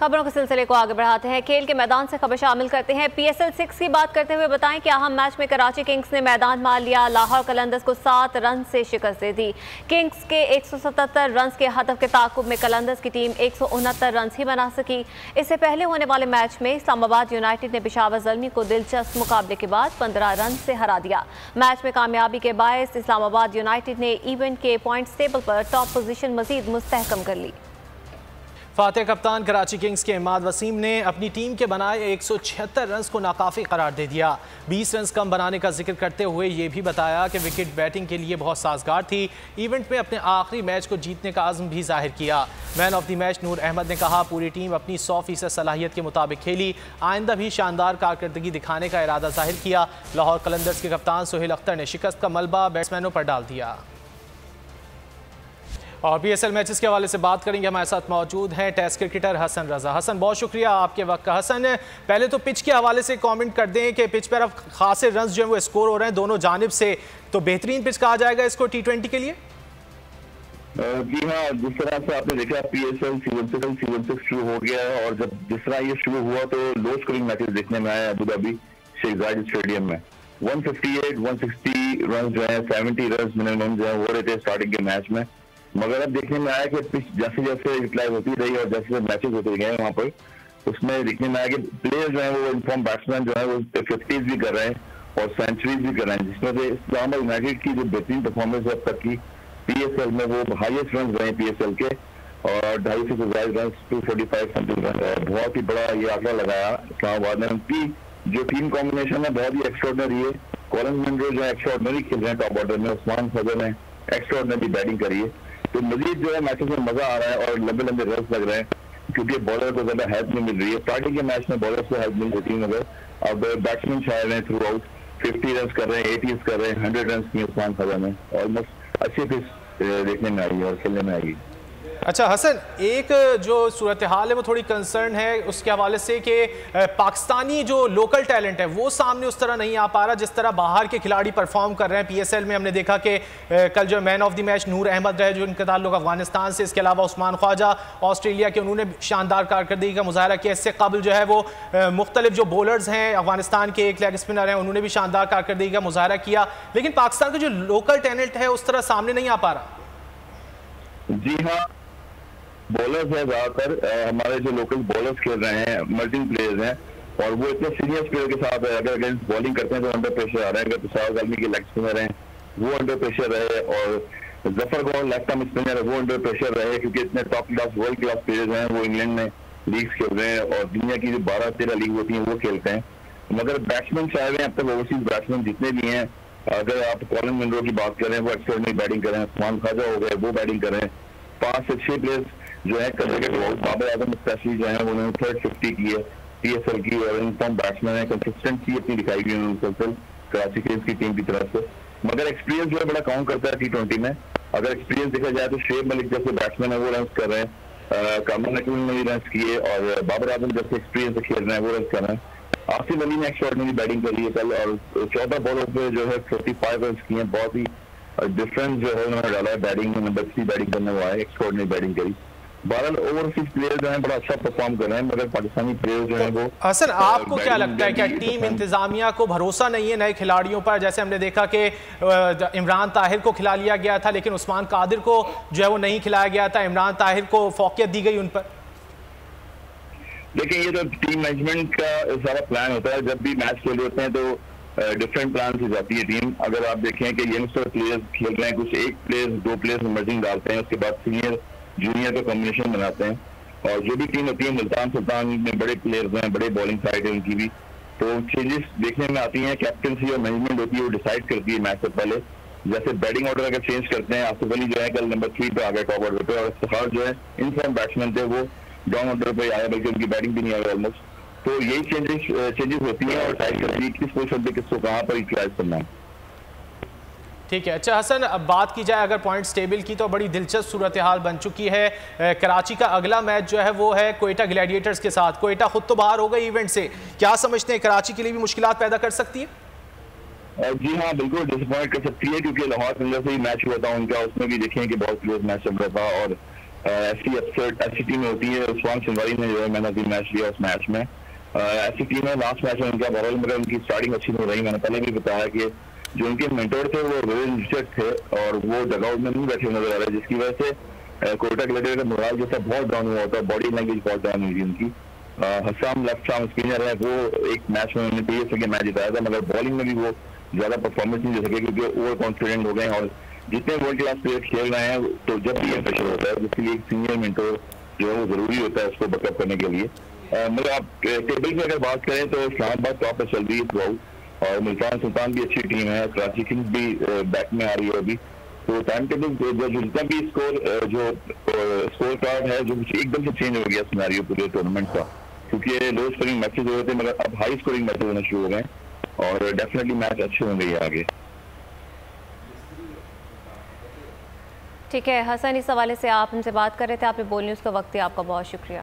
खबरों के सिलसिले को आगे बढ़ाते हैं। खेल के मैदान से खबर शामिल करते हैं। PSL 6 की बात करते हुए बताएं कि अहम मैच में कराची किंग्स ने मैदान मार लिया। लाहौर कलंदर्स को 7 रन से शिकस्त दे दी। किंग्स के 177 रन के हदफ के ताकुब में कलंदर्स की टीम 169 रन ही बना सकी। इससे पहले होने वाले मैच में इस्लामाबाद यूनाइटेड ने पेशावर ज़ल्मी को दिलचस्प मुकाबले के बाद 15 रन से हरा दिया। मैच में कामयाबी के बायस इस्लामाबाद यूनाइटेड ने इवेंट के पॉइंट्स टेबल पर टॉप पोजीशन मजीद मुस्तहकम कर ली। फातेह कप्तान कराची किंग्स के इमाद वसीम ने अपनी टीम के बनाए 176 रन को नाकाफी करार दे दिया। 20 रन कम बनाने का जिक्र करते हुए ये भी बताया कि विकेट बैटिंग के लिए बहुत साजगार थी। इवेंट में अपने आखिरी मैच को जीतने का आज़म भी जाहिर किया। मैन ऑफ द मैच नूर अहमद ने कहा, पूरी टीम अपनी 100% सलाहियत के मुताबिक खेली, आइंदा भी शानदार कारकर्दगी दिखाने का इरादा जाहिर किया। लाहौर कलंदर्स के कप्तान सोहेल अख्तर ने शिकस्त का मलबा बैट्समैनों पर डाल दिया। और PSL मैचेस के हवाले से बात करेंगे। हमारे साथ मौजूद हैं टेस्ट क्रिकेटर हसन रजा। हसन, बहुत शुक्रिया आपके वक्त का। हसन, पहले तो पिच के हवाले से कमेंट कर दें कि पिच पर अब खासे रन जो है वो स्कोर हो रहे हैं दोनों जानिब से, तो बेहतरीन पिच कहा जाएगा इसको T20 के लिए? जी हाँ, जिस तरह से आपने देखा PSL सीजन 6 शुरू हो गया है और जब जिस तरह ये शुरू हुआ तो लो स्कोरिंग मैचेस देखने में आए अबू धाबी शेख जायद स्टेडियम में। 158, 160 रन जो है, 70 रन मिनिमम जो है हो रहे थे स्टार्टिंग के मैच में, मगर अब देखने में आया कि पिच जैसे जैसे यूटिलाइज होती रही और जैसे मैचेस होते गए वहाँ पर, उसमें देखने में आया कि प्लेयर जो है वो इनफॉर्म बैट्समैन जो है वो 50s भी कर रहे हैं और सेंचुरीज भी कर रहे हैं, जिसमें से इस्लामाबाद यूनाइटेड की जो बेहतरीन परफॉर्मेंस है अब तक की PSL में वो हाईएस्ट रन रहे PSL के और 250 से ज्यादा रन, 245 समथिंग रन, बहुत ही बड़ा ये आंकड़ा लगाया इस्लामाबाद ने। उनकी जो टीम कॉम्बिनेशन है बहुत ही एक्स्ट्राऑर्डिनरी है। कॉलिन मुनरो जो है एक्स्ट्राऑर्डिनरी खेल रहे हैं टॉप ऑर्डर में, उस्मान फजल ने एक्स्ट्राऑर्डिनरी बैटिंग करी है, तो मजीद जो है मैचेस में मजा आ रहा है और लंबे लंबे रन्स लग रहे हैं क्योंकि बॉलर को ज्यादा हेल्प नहीं मिल रही है। स्टार्टिंग के मैच में बॉलर से हेल्प मिल रही है मगर अब बैट्समैन छा रहे हैं थ्रू आउट, 50 रन कर रहे हैं, 80s कर रहे हैं, 100 रन की उस्मान फजल में ऑलमोस्ट अच्छी पिच देखने में आई और खेलने में आई। अच्छा हसन, एक जो सूरत हाल है वो थोड़ी कंसर्न है उसके हवाले से कि पाकिस्तानी जो लोकल टैलेंट है वो सामने उस तरह नहीं आ पा रहा जिस तरह बाहर के खिलाड़ी परफॉर्म कर रहे हैं। PSL में हमने देखा कि कल जो मैन ऑफ द मैच नूर अहमद रहे, जो इनका ताल्लुक अफगानिस्तान से, इसके अलावा उस्मान ख्वाजा ऑस्ट्रेलिया के, उन्होंने शानदार कारकर्दगी का मुजाहरा किया। इससे कबल जो है वो मुख्तलिफ जो बॉलर्स हैं अफगानिस्तान के, एक लेग स्पिनर हैं, उन्होंने भी शानदार कारकर्दगी का मुजाहरा किया, लेकिन पाकिस्तान का जो लोकल टैलेंट है उस तरह सामने नहीं आ पा रहा। जी हाँ, बॉलर्स है ज्यादातर हमारे जो लोकल बॉलर्स खेल रहे हैं, मल्टिंग प्लेयर्स हैं और वो इतने सीनियर प्लेयर के साथ है, अगर अगेंस्ट बॉलिंग करते हैं तो अंडर प्रेशर आ रहे हैं। अगर पेशावर ज़ल्मी के लेग स्पिनर हैं वो अंडर प्रेशर रहे और जफर गौर लेफ्ट आर्म स्पिनर है वो अंडर प्रेशर रहे क्योंकि इतने top class world class players हैं, वो इंग्लैंड में लीग्स खेल रहे हैं और दुनिया की जो 12-13 लीग होती हैं वो खेलते हैं। मगर बैट्समैन चाहे हुए अब तक ओवरसीज बैट्समैन जितने भी हैं, अगर आप कॉलिन मुनरो की बात करें वो एक्स्ट्राऑर्डिनरी बैटिंग करें, उस्मान ख्वाजा हो गए वो बैटिंग करें, 5 से 6 प्लेयर्स जो है बाबर आजम स्पेशली जो है उन्होंने 3rd 50 की है PSL की और इनफॉर्म बैट्समैन है, कंसिस्टेंसी अपनी दिखाई गई उन्होंने कराची किंग्स की टीम की तरफ से। मगर एक्सपीरियंस जो है बड़ा काउंट करता है T20 में। अगर एक्सपीरियंस देखा जाए तो शेब मलिक जैसे बैट्समैन है वो रन कर रहे हैं, कामरान नकीम ने भी रन किए और बाबर आजम जैसे एक्सपीरियंस से खेल रहे हैं वो रन कर रहे हैं। आसिफ अली ने एक्स्ट्राऑर्डिनरी बैटिंग करी है कल और 14 बॉलर पे जो है 45 रन किए हैं, बहुत ही डिफरेंस जो है उन्होंने डाला है बैटिंग में, नंबर 3 बैटिंग करने वो आए, एक्स्ट्राऑर्डिनरी बैटिंग करी। 12 ओवरसीज प्लेयर जो हैं बड़ा अच्छा परफॉर्म कर रहे हैं मगर पाकिस्तानी प्लेयर जो हैं वो। हसन, आपको क्या लगता है, क्या टीम इंतजामिया को भरोसा नहीं है नए खिलाड़ियों पर? जैसे हमने देखा कि इमरान ताहिर को खिला लिया गया था लेकिन उस्मान कादिर को जो है वो नहीं खिलाया गया था, इमरान ताहिर को फौकियत दी गई उन पर। देखिए ये तो टीम मैनेजमेंट का सारा प्लान होता है, जब भी मैच खेल होते हैं तो डिफरेंट प्लान से जाती है टीम। अगर आप देखें कि यंगस्टर प्लेयर्स खेल रहे हैं, कुछ 1 प्लेयर 2 प्लेयर्स इमर्जिंग डालते हैं, उसके बाद सीनियर जूनियर का कॉम्बिनेशन बनाते हैं और जो भी टीम होती है मुल्तान सुल्तान में बड़े प्लेयर्स हैं, बड़े बॉलिंग साइड है उनकी भी, तो चेंजेस देखने में आती हैं। कैप्टनसी और मैनेजमेंट होती है वो डिसाइड करती है मैच से पहले। जैसे बैटिंग ऑर्डर अगर चेंज करते हैं, आसिफ अली जो है कल नंबर 3 पे आ गए टॉप ऑर्डर पे और इफ्तिखार जो है इनफॉर्म बैट्समैन थे वो डाउन ऑर्डर पे आया, बल्कि उनकी बैटिंग भी नहीं आई ऑलमोस्ट। तो यही चेंजेस होती हैं और डिसाइड करती है किस पोजीशन पे किसको कहाँ पर यूटिलाइज करना है। ठीक है। अच्छा हसन, अब बात की जाए अगर पॉइंट्स टेबल की तो बड़ी दिलचस्प सूरत हाल बन चुकी है। कराची का अगला मैच जो है वो है कोयटा ग्लैडिएटर्स के साथ। कोयटा खुद तो बाहर हो गई इवेंट से, क्या समझते हैं कराची के लिए भी मुश्किलात पैदा कर सकती है? जी हाँ, बिल्कुल डिसअपॉइंट कर सकती है क्योंकि लाहौर के अंदर से ही मैच हुआ था उनका, उसमें भी देखें कि बहुत क्लोज मैच चल रहा था और ऐसी टीमें होती है। उस्मान शनवारी ने जो है मैन ऑफ द मैच लिया उस मैच में। ऐसी टीम है, लास्ट मैच में उनका बॉल मगर उनकी स्टार्टिंग अच्छी नहीं रही। मैंने पहले भी बताया कि जो उनके मेंटोर थे वो रिचर्ड थे और वो डगआउट में नहीं बैठे नजर आ रहे, जिसकी वजह से कोयटा ग्लेडिएटर का मोराल जैसा बहुत डाउन हुआ होता है, बॉडी लैंग्वेज बहुत डाउन हुई थी उनकी। हसाम लेफ्ट आर्म स्पिनर है, वो एक मैच में उन्होंने PSL के मैच जिताया था, मगर बॉलिंग में भी वो ज्यादा परफॉर्मेंस नहीं दे सके क्योंकि ओवर कॉन्फिडेंट हो गए। और जितने वर्ल्ड क्लास प्लेयर खेल रहे हैं तो जब भी ये प्रेशर होता है, जिसके लिए एक सीनियर मेंटोर जो है वो जरूरी होता है उसको बैकअप करने के लिए। मतलब आप टेबल की अगर बात करें तो इस्लामाबाद टॉप पर चल रही है थ्रू आउट और मुल्तान सुल्तान भी अच्छी टीम है, कराची किंग्स भी बैक में आ रही है अभी। तो टाइम टेबल जितना भी स्कोर कार्ड है जो एकदम से चेंज हो गया सिनेरियो पूरे टूर्नामेंट का, क्योंकि लो स्कोरिंग मैचेज हो रहे थे मगर अब हाई स्कोरिंग मैचेज होने शुरू हो गए और डेफिनेटली मैच अच्छे होंगे आगे। ठीक है हसन, इस हवाले से आप हमसे बात कर रहे थे, आपने बोल न्यूज़ का वक्त दिया, आपका बहुत शुक्रिया।